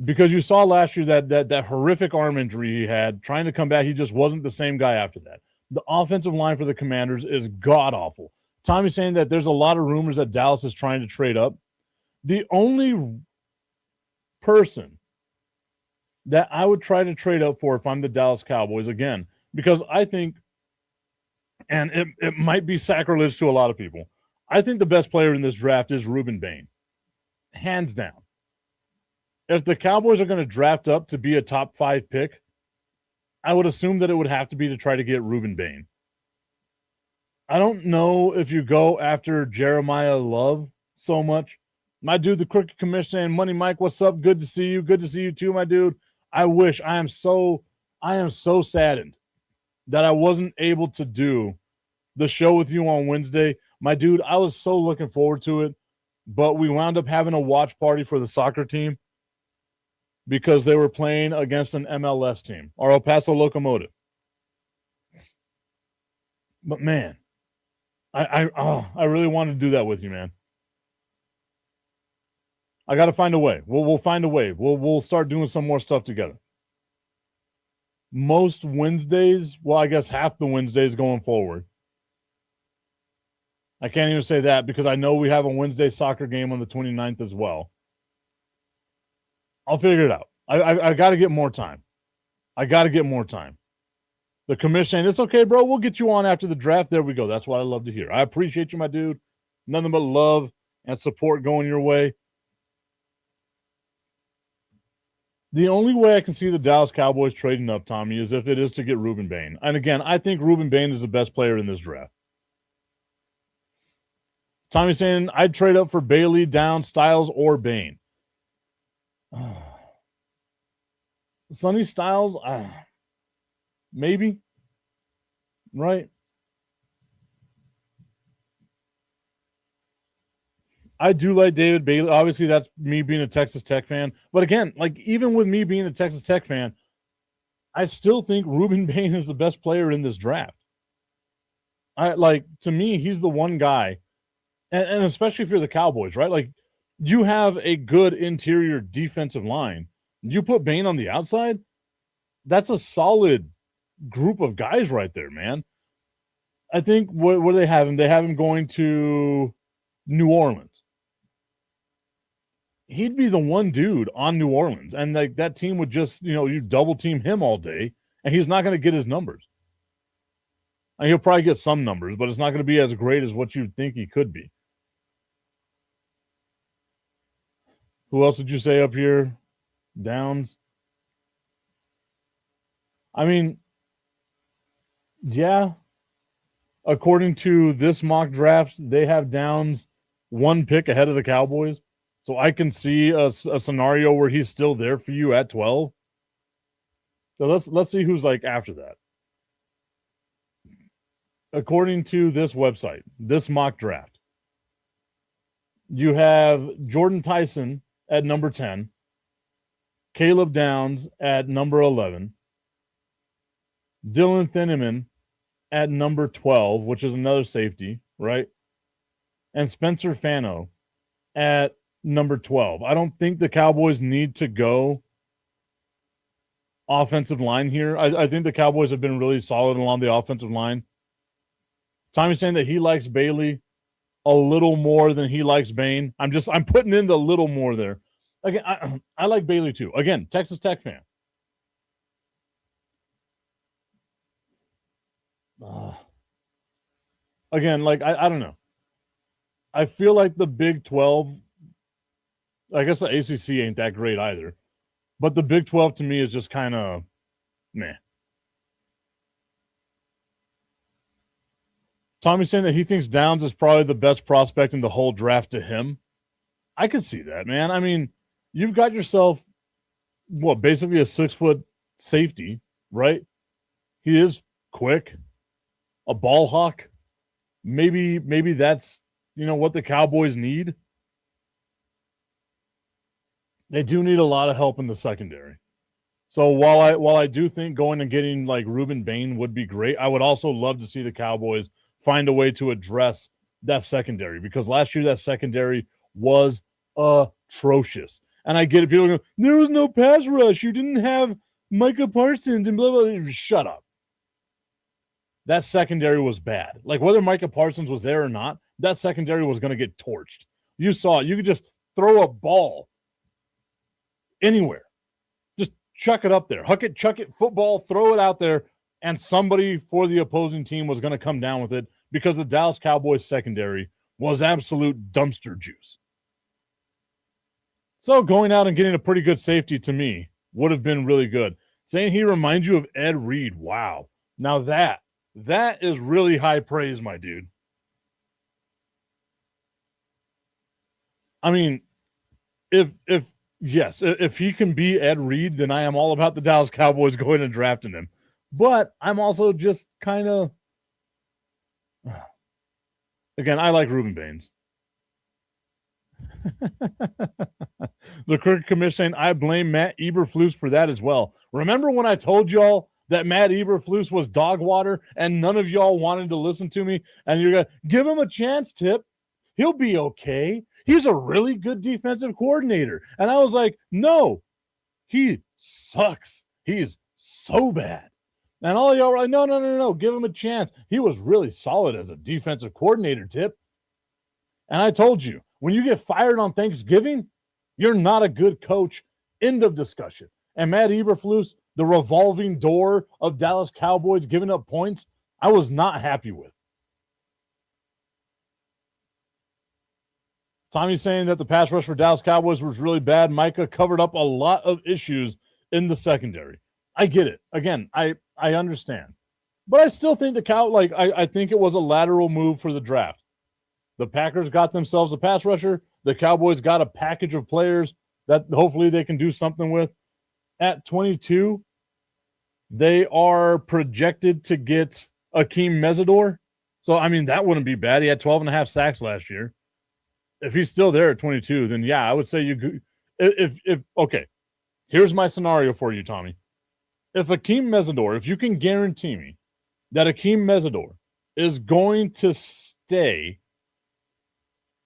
Because you saw last year that horrific arm injury he had, trying to come back, he just wasn't the same guy after that. The offensive line for the Commanders is god-awful. Tommy's saying that there's a lot of rumors that Dallas is trying to trade up. The only person that I would try to trade up for if I'm the Dallas Cowboys, again, because I think, and it might be sacrilege to a lot of people, I think the best player in this draft is Reuben Bain. Hands down. If the Cowboys are going to draft up to be a top 5 pick, I would assume that it would have to be to try to get Reuben Bain. I don't know if you go after Jeremiah Love so much. My dude, the Crooked Commissioner, and Money Mike, what's up? Good to see you. Good to see you too, my dude. I am so saddened that I wasn't able to do the show with you on Wednesday. My dude, I was so looking forward to it, but we wound up having a watch party for the soccer team because they were playing against an MLS team, our El Paso Locomotive. But man, I really wanted to do that with you, man. I got to find a way. We'll find a way. We'll start doing some more stuff together. Most Wednesdays, well, I guess half the Wednesdays going forward. I can't even say that because I know we have a Wednesday soccer game on the 29th as well. I'll figure it out. I got to get more time. I got to get more time. The commission, it's okay, bro. We'll get you on after the draft. There we go. That's what I love to hear. I appreciate you, my dude. Nothing but love and support going your way. The only way I can see the Dallas Cowboys trading up, Tommy, is if it is to get Reuben Bain. And again, I think Reuben Bain is the best player in this draft. Tommy's saying, I'd trade up for Bailey, Downs, Styles, or Bain. Sonny Styles, maybe. Right? I do like David Bailey. Obviously, that's me being a Texas Tech fan. But again, like even with me being a Texas Tech fan, I still think Reuben Bain is the best player in this draft. To me, he's the one guy, and especially if you're the Cowboys, right? Like you have a good interior defensive line. You put Bain on the outside, that's a solid group of guys right there, man. I think what do they have him? They have him going to New Orleans. He'd be the one dude on New Orleans, and like that team would just, you double team him all day, and he's not going to get his numbers. And he'll probably get some numbers, but it's not going to be as great as what you'd think he could be. Who else did you say up here? Downs. I mean, yeah. According to this mock draft, they have Downs 1 pick ahead of the Cowboys. So I can see a scenario where he's still there for you at 12. So let's see who's like after that. According to this website, this mock draft, you have Jordan Tyson at number 10, Caleb Downs at number 11, Dylan Thieneman at number 12, which is another safety, right? And Spencer Fano at number 12. I don't think the Cowboys need to go offensive line here. I think the Cowboys have been really solid along the offensive line. Tommy's saying that he likes Bailey a little more than he likes Bain. I'm putting in the little more there. Again, I like Bailey too. Again, Texas Tech fan. Again, like I don't know. I feel like the Big 12, I guess the ACC ain't that great either, but the Big 12 to me is just kind of meh. Tommy's saying that he thinks Downs is probably the best prospect in the whole draft to him. I could see that, man. I mean, you've got yourself, basically a 6-foot safety, right? He is quick, a ball hawk. Maybe that's, what the Cowboys need. They do need a lot of help in the secondary. So while I do think going and getting like Reuben Bain would be great, I would also love to see the Cowboys find a way to address that secondary, because last year that secondary was atrocious. And I get it. People go, there was no pass rush. You didn't have Micah Parsons and blah, blah, blah. Shut up. That secondary was bad. Like, whether Micah Parsons was there or not, that secondary was going to get torched. You saw it. You could just throw a ball anywhere. Just chuck it up there. Huck it, chuck it, football, throw it out there, and somebody for the opposing team was going to come down with it, because the Dallas Cowboys secondary was absolute dumpster juice. So going out and getting a pretty good safety, to me, would have been really good. Saying he reminds you of Ed Reed. Wow. Now that is really high praise, my dude. I mean, if he can be Ed Reed, then I am all about the Dallas Cowboys going and drafting him. But I'm also just kind of, again, I like Reuben Baines. The Crooked Commish saying, I blame Matt Eberflus for that as well. Remember when I told y'all that Matt Eberflus was dog water and none of y'all wanted to listen to me? And you're going to give him a chance, Tip. He'll be okay. He's a really good defensive coordinator. And I was like, no, he sucks. He's so bad. And all y'all were like, no, give him a chance. He was really solid as a defensive coordinator, Tip. And I told you, when you get fired on Thanksgiving, you're not a good coach. End of discussion. And Matt Eberflus, the revolving door of Dallas Cowboys giving up points, I was not happy with. Tommy's saying that the pass rush for Dallas Cowboys was really bad. Micah covered up a lot of issues in the secondary. I get it. Again, I understand. But I still think I think it was a lateral move for the draft. The Packers got themselves a pass rusher. The Cowboys got a package of players that hopefully they can do something with. At 22, they are projected to get Akeem Mesidor. So, I mean, that wouldn't be bad. He had 12 and a half sacks last year. If he's still there at 22, then yeah, I would say okay, here's my scenario for you, Tommy. If Akeem Mesidor, if you can guarantee me that Akeem Mesidor is going to stay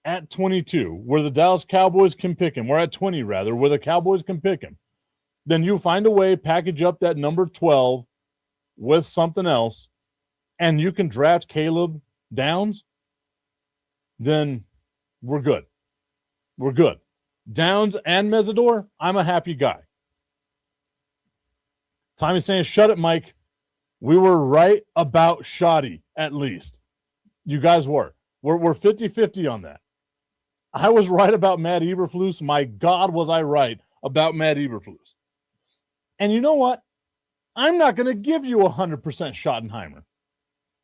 at 22, where the Dallas Cowboys can pick him, or at 20 rather, where the Cowboys can pick him, then you find a way, package up that number 12 with something else, and you can draft Caleb Downs, then we're good. We're good. Downs and Mesidor, I'm a happy guy. Tommy's saying, shut it, Mike. We were right about Shoddy, at least. You guys were. We're 50-50 on that. I was right about Matt Eberflus. My God, was I right about Matt Eberflus. And you know what? I'm not going to give you 100% Schottenheimer,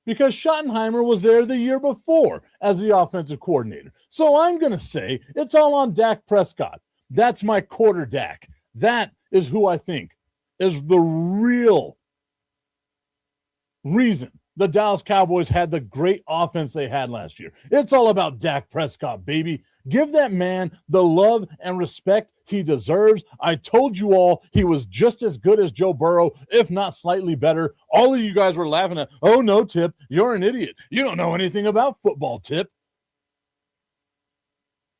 because Schottenheimer was there the year before as the offensive coordinator. So I'm going to say it's all on Dak Prescott. That's my quarter Dak. That is who I think is the real reason the Dallas Cowboys had the great offense they had last year. It's all about Dak Prescott, baby. Give that man the love and respect he deserves. I told you all he was just as good as Joe Burrow, if not slightly better. All of you guys were laughing at, oh, no, Tip, you're an idiot. You don't know anything about football, Tip.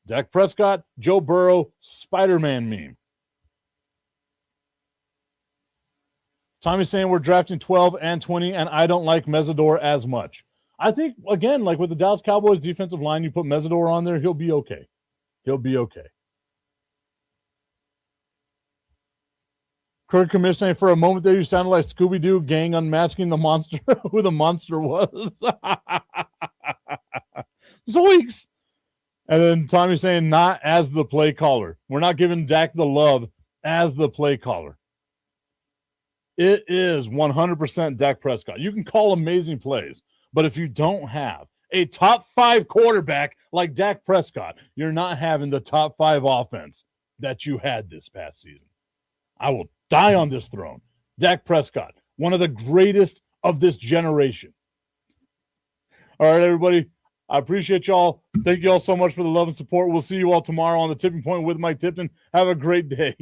Dak Prescott, Joe Burrow, Spider-Man meme. Tommy's saying we're drafting 12 and 20, and I don't like Mesidor as much. I think, again, like with the Dallas Cowboys defensive line, you put Mesidor on there, he'll be okay. He'll be okay. Kurt Commish saying, for a moment there, you sounded like Scooby-Doo gang unmasking the monster, who the monster was. Zoinks! And then Tommy saying, not as the play caller. We're not giving Dak the love as the play caller. It is 100% Dak Prescott. You can call amazing plays, but if you don't have a top 5 quarterback like Dak Prescott, you're not having the top 5 offense that you had this past season. I will die on this throne. Dak Prescott, one of the greatest of this generation. All right, everybody. I appreciate y'all. Thank you all so much for the love and support. We'll see you all tomorrow on the Tipping Point with Mike Tipton. Have a great day.